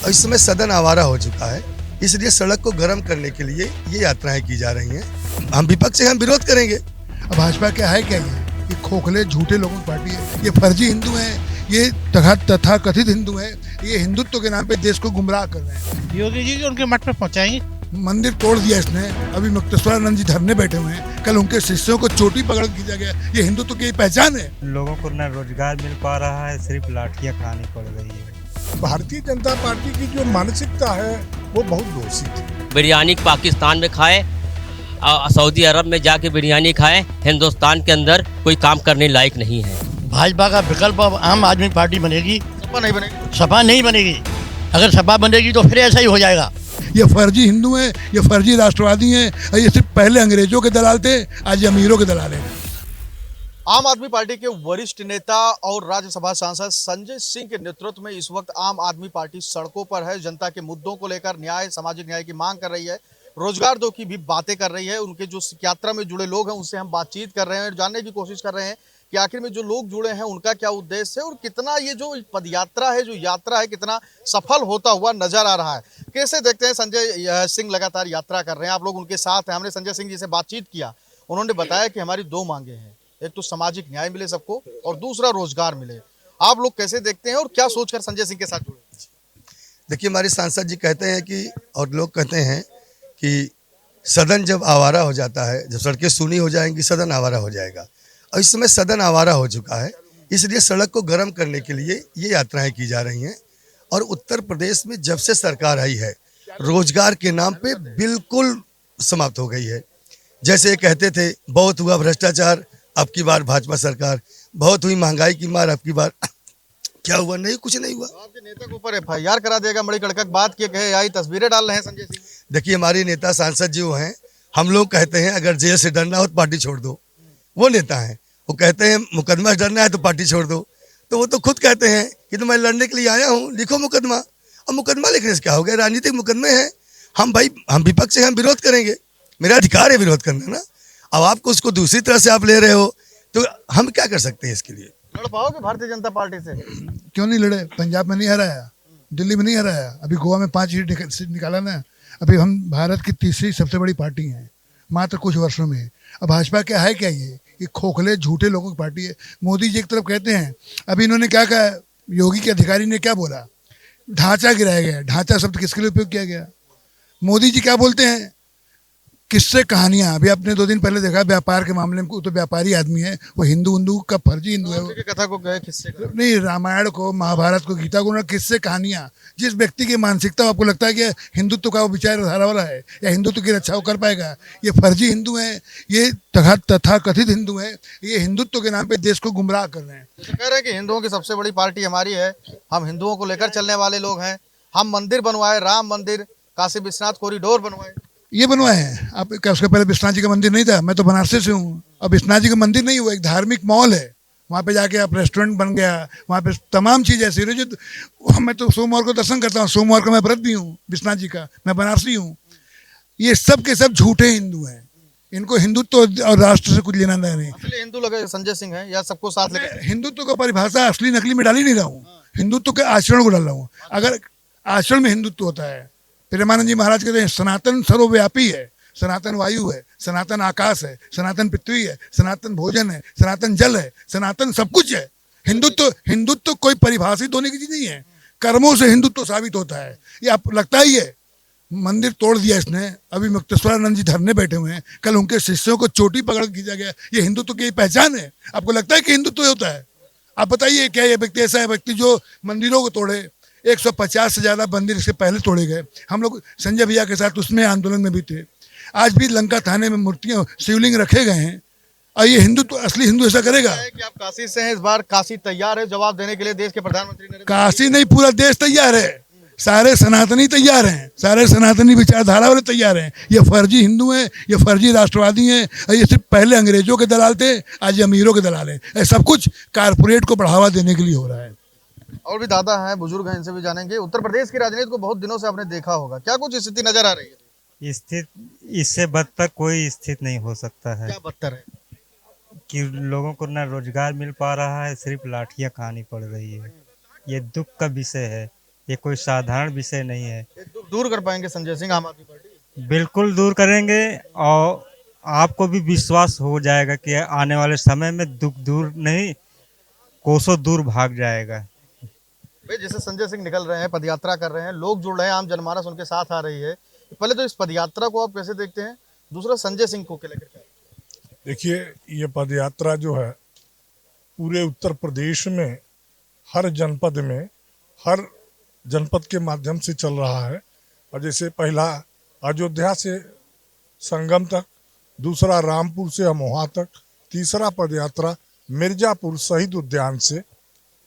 और इस समय सदन आवारा हो चुका है, इसलिए सड़क को गर्म करने के लिए ये यात्राएं की जा रही हैं। हम विपक्ष से हम विरोध करेंगे। अब भाजपा क्या है, क्या ये खोखले झूठे लोगों की पार्टी है। ये फर्जी हिंदू हैं, ये तथा कथित हिंदू हैं, ये हिंदुत्व के नाम पे देश को गुमराह कर रहे हैं। योगी जी उनके मठ पे पहुंचाएंगे। मंदिर तोड़ दिया इसने, अभी मुक्तेश्वरानंद जी धरने बैठे हुए हैं, कल उनके शिष्यों को चोटी पकड़ किया गया। ये हिंदुत्व की पहचान है। लोगों को न रोजगार मिल पा रहा है, सिर्फ लाठियां खानी पड़ रही है। भारतीय जनता पार्टी की जो मानसिकता है वो बहुत दूषित है। बिरयानी पाकिस्तान में खाए, सऊदी अरब में जाके बिरयानी खाए, हिंदुस्तान के अंदर कोई काम करने लायक नहीं है। भाजपा का विकल्प अब आम आदमी पार्टी बनेगी। सपा नहीं बनेगी। सपा नहीं बनेगी। अगर सपा बनेगी तो फिर ऐसा ही हो जाएगा। ये फर्जी हिंदू हैं, ये फर्जी राष्ट्रवादी हैं। ये सिर्फ पहले अंग्रेजों के दलाल थे, आज ये अमीरों के दलाल हैं। आम आदमी पार्टी के वरिष्ठ नेता और राज्यसभा सांसद संजय सिंह के नेतृत्व में इस वक्त आम आदमी पार्टी सड़कों पर है। जनता के मुद्दों को लेकर न्याय, सामाजिक न्याय की मांग कर रही है, रोजगार दो की भी बातें कर रही है। उनके जो यात्रा में जुड़े लोग हैं उनसे हम बातचीत कर रहे हैं, जानने की कोशिश कर रहे हैं कि आखिर में जो लोग जुड़े हैं उनका क्या उद्देश्य है और कितना ये जो पदयात्रा है, जो यात्रा है, कितना सफल होता हुआ नजर आ रहा है। कैसे देखते हैं संजय सिंह लगातार यात्रा कर रहे हैं, आप लोग उनके साथ हैं। हमने संजय सिंह जी से बातचीत किया, उन्होंने बताया कि हमारी दो मांगे हैं, एक तो सामाजिक न्याय मिले सबको और दूसरा रोजगार मिले। आप लोग कैसे देखते हैं और क्या सोचकर संजय सिंह के साथ जुड़े? देखिए, हमारे सांसद जी कहते हैं कि, और लोग कहते हैं कि सदन जब आवारा हो जाता है, जब सड़कें सूनी हो जाएंगी, सदन आवारा हो जाएगा। और इस समय सदन आवारा हो चुका है, इसलिए सड़क को गर्म करने के लिए ये यात्राएं की जा रही हैं। और उत्तर प्रदेश में जब से सरकार आई है, रोजगार के नाम पे बिल्कुल समाप्त हो गई है। जैसे कहते थे बहुत हुआ भ्रष्टाचार, अब की बार भाजपा सरकार, बहुत हुई महंगाई की मार, अब की बार क्या हुआ? नहीं, कुछ नहीं हुआ। आपके नेता के ऊपर FIR करा देगा, बड़ी कड़क बात की कहे, आई तस्वीरें डाल रहे हैं संजय सिंह। देखिए, हमारे नेता सांसद जी वो हैं, हम लोग कहते हैं अगर जेल से डरना हो तो पार्टी छोड़ दो। वो नेता हैं, वो कहते हैं मुकदमा से डरना है तो पार्टी छोड़ दो। तो वो तो खुद कहते हैं कि तो मैं लड़ने के लिए आया हूँ, लिखो मुकदमा। और मुकदमा लिखने से क्या हो गया? राजनीतिक मुकदमे हैं। हम विपक्ष से हम विरोध करेंगे, मेरा अधिकार है विरोध करना ना। अब आपको उसको दूसरी तरह से आप ले रहे हो तो हम क्या कर सकते हैं इसके लिए? लड़ पाओगे भारतीय जनता पार्टी से? क्यों नहीं लड़े? पंजाब में नहीं हराया, दिल्ली में नहीं हराया, अभी गोवा में 5 सीट निकाला ना। अभी हम भारत की तीसरी सबसे बड़ी पार्टी हैं मात्र कुछ वर्षों में। अब भाजपा क्या है, क्या ये खोखले झूठे लोगों की पार्टी है। मोदी जी एक तरफ कहते हैं, अभी इन्होंने क्या कहा, योगी के अधिकारी ने क्या बोला, ढांचा गिराया गया। ढांचा शब्द किसके लिए उपयोग किया गया? मोदी जी क्या बोलते हैं, किससे कहानियां। अभी आपने 2 दिन पहले देखा व्यापार के मामले में, तो व्यापारी आदमी है, वो हिंदू का फर्जी हिंदू है। कथा को गए किससे नहीं, रामायण को, महाभारत को, गीता को, किससे कहानियां। जिस व्यक्ति की मानसिकता आपको लगता है कि हिंदुत्व का वो विचारधारा वाला है या हिंदुत्व की रक्षा कर पाएगा, ये फर्जी हिंदू हैं, ये तथा कथित हिंदू हैं, ये हिंदुत्व के नाम पे देश को गुमराह कर रहे हैं। तो कह रहे हैं कि हिंदुओं की सबसे बड़ी पार्टी हमारी है, हम हिंदुओं को लेकर चलने वाले लोग हैं, हम मंदिर बनवाए, राम मंदिर, काशी विश्वनाथ कॉरिडोर बनवाए। ये बनवाए हैं आप क्या? उसके पहले विश्वनाथ जी का मंदिर नहीं था? मैं तो बनारस से हूँ। अब विश्वनाथ जी का मंदिर नहीं हुआ, एक धार्मिक मॉल है, वहाँ पे जाके आप रेस्टोरेंट बन गया, वहाँ पे तमाम चीज़ ऐसी रही। जो मैं तो सोमवार को दर्शन करता हूँ, सोमवार का मैं व्रत भी हूँ विश्वनाथ जी का, मैं बनारसी हूँ। ये सब के सब झूठे हिंदू हैं, इनको हिंदुत्व और राष्ट्र से कुछ लेना नहीं। असली हिंदू लगे संजय सिंह है या सबको साथ लेकर? हिंदुत्व का परिभाषा असली नकली में डाल ही नहीं रहा हूँ, हिंदुत्व के आचरण को डाल रहा हूँ। अगर आचरण में हिंदुत्व होता है, प्रेमानंद जी महाराज कहते हैं सनातन सर्वव्यापी है, सनातन वायु है, सनातन आकाश है, सनातन पृथ्वी है, सनातन भोजन है, सनातन जल है, सनातन सब कुछ है। हिंदुत्व कोई परिभाषित होने की चीज नहीं है, कर्मों से हिंदुत्व साबित होता है। ये आप लगता ही है। मंदिर तोड़ दिया इसने, अभी मुक्तेश्वरानंद जी धरने बैठे हुए हैं, कल उनके शिष्यों को चोटी पकड़ खींचा गया। ये हिंदुत्व की पहचान है? आपको लगता है कि हिंदुत्व होता है? आप बताइए, क्या ये व्यक्ति ऐसा है व्यक्ति जो मंदिरों को तोड़े? 150 से ज्यादा मंदिर इसके पहले तोड़े गए। हम लोग संजय भैया के साथ उसमें आंदोलन में भी थे। आज भी लंका थाने में मूर्तियां, शिवलिंग रखे गए हैं। और ये हिंदू तो असली हिंदू ऐसा करेगा? कि आप काशी से हैं, इस बार काशी तैयार है जवाब देने के लिए देश के प्रधानमंत्री नरेंद्र मोदी? काशी नहीं, पूरा देश तैयार है, सारे सनातनी तैयार हैं, सारे सनातनी विचारधारा वाले तैयार हैं। ये फर्जी हिंदू हैं, ये फर्जी राष्ट्रवादी हैं, और ये सिर्फ पहले अंग्रेजों के दलाल थे, आज ये अमीरों के दलाल हैं। ये सब कुछ कारपोरेट को बढ़ावा देने के लिए हो रहा है। और भी दादा हैं, बुजुर्ग हैं, इनसे भी जानेंगे। उत्तर प्रदेश की राजनीति को बहुत दिनों से आपने देखा होगा, क्या कुछ स्थिति नजर आ रही है? स्थिति इससे बदतर कोई स्थिति नहीं हो सकता है। क्या बदतर है? कि लोगों को न रोजगार मिल पा रहा है, सिर्फ लाठियां खानी पड़ रही है। ये दुख का विषय है ये कोई साधारण विषय नहीं है। ये दुख दूर कर पाएंगे संजय सिंह आम आदमी पार्टी? बिल्कुल दूर करेंगे और आपको भी विश्वास हो जाएगा कि आने वाले समय में दुख दूर नहीं, कोसों दूर भाग जाएगा। भाई जैसे संजय सिंह निकल रहे हैं, पदयात्रा कर रहे हैं, लोग जुड़ रहे हैं, आम जनमानस उनके साथ आ रही है। पहले तो इस पदयात्रा को आप कैसे देखते हैं, दूसरा संजय सिंह को क्या लेकर के? देखिए, ये पदयात्रा जो है पूरे उत्तर प्रदेश में हर जनपद के माध्यम से चल रहा है। और जैसे पहला अयोध्या से संगम तक, दूसरा रामपुर से अमोहा तक, तीसरा पदयात्रा मिर्जापुर शहीद उद्यान से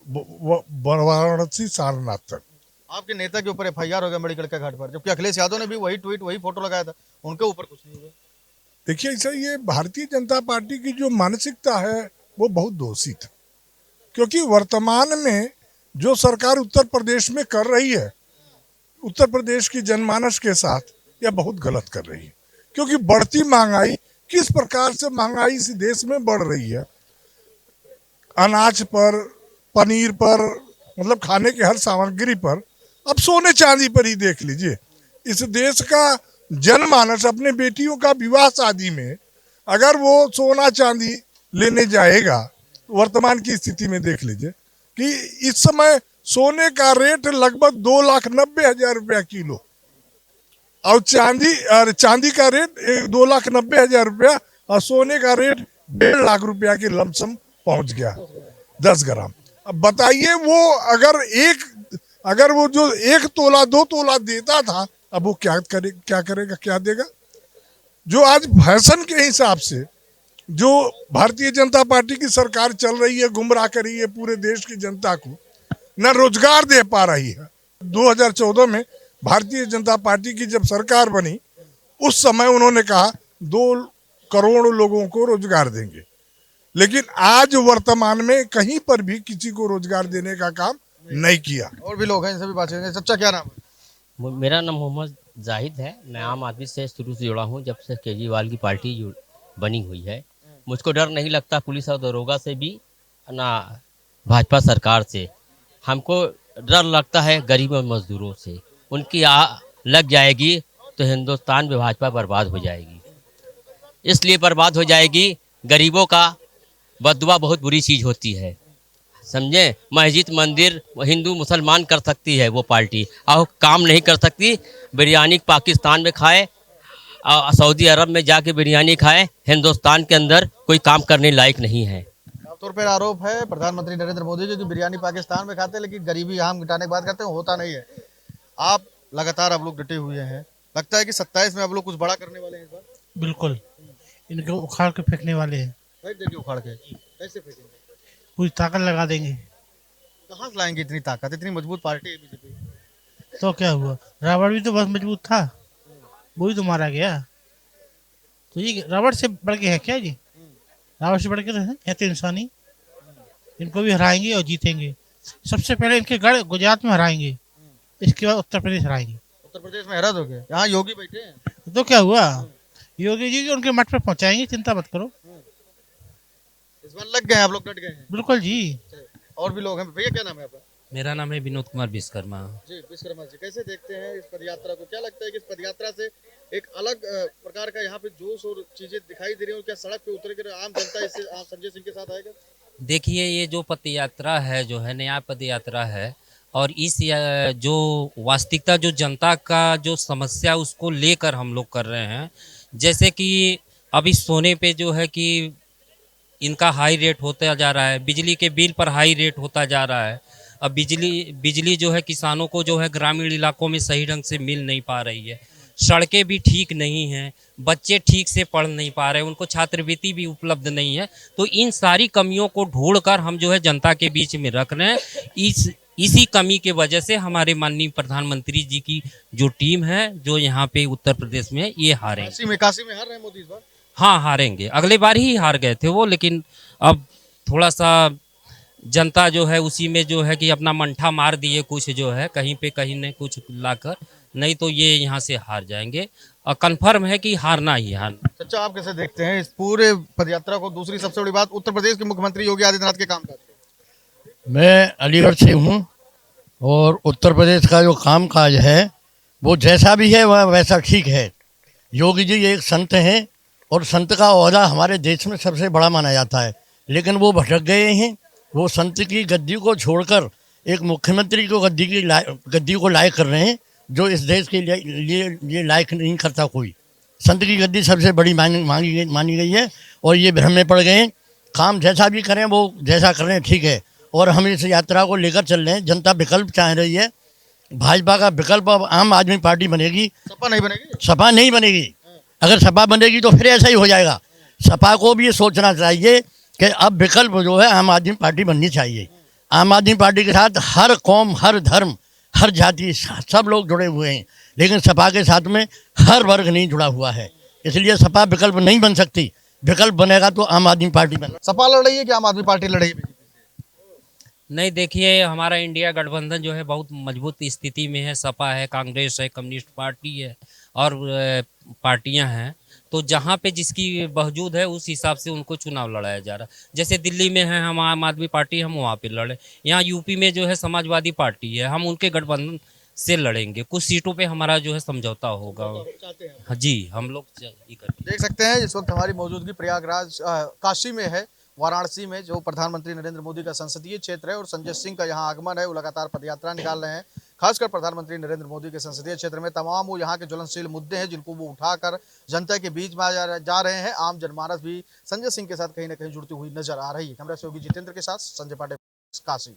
वाराणसी सारनाथ तक। आपके नेता के ऊपर एफआईआर हो गया मेडिकल के घाट पर, जबकि अखिलेश यादव ने भी वही ट्वीट वही फोटो लगाया था, उनके ऊपर कुछ नहीं हुआ। देखिए, ऐसा ये भारतीय जनता पार्टी की जो मानसिकता है वो बहुत दोषित है, क्योंकि वर्तमान में जो सरकार उत्तर प्रदेश में कर रही है, उत्तर प्रदेश की जनमानस के साथ यह बहुत गलत कर रही है। क्योंकि बढ़ती महंगाई, किस प्रकार से महंगाई इस देश में बढ़ रही है, अनाज पर, पनीर पर, मतलब खाने की हर सामग्री पर, अब सोने चांदी पर ही देख लीजिए। इस देश का जनमानस अपने बेटियों का विवाह शादी में अगर वो सोना चांदी लेने जाएगा, वर्तमान की स्थिति में देख लीजिए कि इस समय सोने का रेट लगभग 2,90,000 रुपया किलो और चांदी का रेट 2,90,000 रुपया और सोने का रेट 1.5 लाख रुपया के लमसम पहुंच गया 10 ग्राम। अब बताइए, वो अगर वो जो 1 तोला 2 तोला देता था, अब वो क्या करेगा, क्या देगा? जो आज फैशन के हिसाब से जो भारतीय जनता पार्टी की सरकार चल रही है, गुमराह कर रही है पूरे देश की जनता को, न रोजगार दे पा रही है। 2014 में भारतीय जनता पार्टी की जब सरकार बनी, उस समय उन्होंने कहा 2 करोड़ लोगों को रोजगार देंगे, लेकिन आज वर्तमान में कहीं पर भी किसी को रोजगार देने का काम नहीं किया। और भी लोग हैं, इनसे भी बात करेंगे। सच्चा क्या नाम है? मेरा नाम मोहम्मद जाहिद है। मैं आम आदमी से शुरू से जुड़ा हूँ, जब से केजरीवाल की पार्टी बनी हुई है। मुझको डर नहीं लगता पुलिस और दरोगा से भी, ना भाजपा सरकार से। हमको डर लगता है गरीब और मजदूरों से। उनकी लग जाएगी तो हिंदुस्तान में भाजपा बर्बाद हो जाएगी। इसलिए बर्बाद हो जाएगी, गरीबों का बददुआ बहुत बुरी चीज़ होती है, समझे। मस्जिद मंदिर हिंदू मुसलमान कर सकती है वो पार्टी, और काम नहीं कर सकती। बिरयानी पाकिस्तान में खाए और सऊदी अरब में जाके बिरयानी खाए, हिंदुस्तान के अंदर कोई काम करने लायक नहीं है। तौर पर आरोप है प्रधानमंत्री नरेंद्र मोदी जी की बिरयानी पाकिस्तान में खाते हैं, लेकिन गरीबी यहाँ मिटाने की बात करते हैं, होता नहीं है। आप लगातार आप लोग डटे हुए हैं, लगता है कि 27 में आप लोग कुछ बड़ा करने वाले हैं इस बार? बिल्कुल, इनको उखाड़ के फेंकने वाले हैं। फेंक देंगे उखाड़ के? कैसे फेंकेंगे? पूरी ताकत लगा देंगे। कहाँ से लाएंगे इतनी ताकत? इतनी मजबूत पार्टी है बीजेपी। तो क्या हुआ, रावण भी तो बहुत मजबूत था, वो भी तो मारा गया। तो ये रावण से बढ़ के है क्या जी? रावण से बढ़ के है तो इंसानी। इनको भी हराएंगे और जीतेंगे। सबसे पहले इनके गढ़ गुजरात में हराएंगे, इसके बाद उत्तर प्रदेश हराएंगे। उत्तर प्रदेश में हरा दोगे? यहाँ योगी बैठे हैं। तो क्या हुआ, योगी जी उनके मठ पे पहुंचाएंगे, चिंता मत करो। इस बार लग गए हैं आप लोग, डट गए हैं। बिल्कुल जी। और भी लोग हैं। भैया क्या नाम है आपका? मेरा नाम है विनोद कुमार विश्वकर्मा। जी विश्वकर्मा जी, कैसे देखते हैं इस पदयात्रा को? क्या लगता है कि इस पदयात्रा से एक अलग प्रकार का यहाँ पे जोश और चीजें दिखाई दे रही हैं? क्या सड़क पे उतर कर आम जनता इससे संजय सिंह के साथ आएगा? देखिए, ये जो पदयात्रा है, जो है नया पदयात्रा है, और इस जो वास्तविकता जो जनता का जो समस्या उसको लेकर हम लोग कर रहे हैं। जैसे कि अभी सोने पे जो है कि इनका हाई रेट होता जा रहा है, बिजली के बिल पर हाई रेट होता जा रहा है। अब बिजली जो है किसानों को जो है ग्रामीण इलाकों में सही ढंग से मिल नहीं पा रही है। सड़कें भी ठीक नहीं हैं, बच्चे ठीक से पढ़ नहीं पा रहे, उनको छात्रवृत्ति भी उपलब्ध नहीं है। तो इन सारी कमियों को ढूंढकर हम जो है जनता के बीच में रख रहे हैं। इसी कमी के वजह से हमारे माननीय प्रधानमंत्री जी की जो टीम है, जो यहाँ पे उत्तर प्रदेश में, ये हारेंगे। काशी में हार रहे हैं मोदी इस बार? हाँ, हारेंगे। अगले बार ही हार गए थे वो, लेकिन अब थोड़ा सा जनता जो है उसी में जो है कि अपना मंठा मार दिए, कुछ जो है कहीं पे कहीं ने कुछ लाकर, नहीं तो ये यहाँ से हार जाएंगे और कंफर्म है कि हारना ही हारना। अच्छा, आप कैसे देखते हैं इस पूरे पदयात्रा को? दूसरी सबसे बड़ी बात, उत्तर प्रदेश के मुख्यमंत्री योगी आदित्यनाथ के कामकाज। मैं अलीगढ़ से हूँ और उत्तर प्रदेश का जो काम काज है वो जैसा भी है वह वैसा ठीक है। योगी जी एक संत हैं और संत का ओहदा हमारे देश में सबसे बड़ा माना जाता है, लेकिन वो भटक गए हैं। वो संत की गद्दी को छोड़कर एक मुख्यमंत्री को गद्दी को लायक कर रहे हैं, जो इस देश के लिए लायक नहीं करता कोई। संत की गद्दी सबसे बड़ी मानी गई है और ये भ्रम में पड़ गए हैं। काम जैसा भी करें वो जैसा करें ठीक है, और हम इस यात्रा को लेकर चल रहे हैं। जनता विकल्प चाह रही है, भाजपा का विकल्प अब आम आदमी पार्टी बनेगी। सपा नहीं बनेगी। सपा नहीं बनेगी। अगर सपा बनेगी तो फिर ऐसा ही हो जाएगा। सपा को भी ये सोचना चाहिए कि अब विकल्प जो है आम आदमी पार्टी बननी चाहिए। आम आदमी पार्टी के साथ हर कौम, हर धर्म, हर जाति, सब लोग जुड़े हुए हैं, लेकिन सपा के साथ में हर वर्ग नहीं जुड़ा हुआ है। इसलिए सपा विकल्प नहीं बन सकती। विकल्प बनेगा तो आम आदमी पार्टी बनेगी। सपा लड़ रही है कि आम आदमी पार्टी लड़ रही है? नहीं, देखिए हमारा इंडिया गठबंधन जो है बहुत मजबूत स्थिति में है। सपा है, कांग्रेस है, कम्युनिस्ट पार्टी है और पार्टियां हैं। तो जहां पे जिसकी वजूद है उस हिसाब से उनको चुनाव लड़ाया जा रहा है। जैसे दिल्ली में है हम आम आदमी पार्टी, हम वहाँ पे लड़े। यहाँ यूपी में जो है समाजवादी पार्टी है, हम उनके गठबंधन से लड़ेंगे। कुछ सीटों पे हमारा जो है समझौता होगा। हाँ जी, हम लोग देख सकते हैं इस वक्त हमारी मौजूदगी प्रयागराज काशी में है, वाराणसी में, जो प्रधानमंत्री नरेंद्र मोदी का संसदीय क्षेत्र है और संजय सिंह का यहाँ आगमन है। वो लगातार पदयात्रा निकाल रहे हैं। खासकर प्रधानमंत्री नरेंद्र मोदी के संसदीय क्षेत्र में तमाम वो यहाँ के ज्वलनशील मुद्दे हैं जिनको वो उठाकर जनता के बीच में जा रहे हैं। आम जनमानस भी संजय सिंह के साथ कहीं ना कहीं जुड़ती हुई नजर आ रही है। कैमरा सहयोगी जितेंद्र के साथ संजय पांडे, काशी।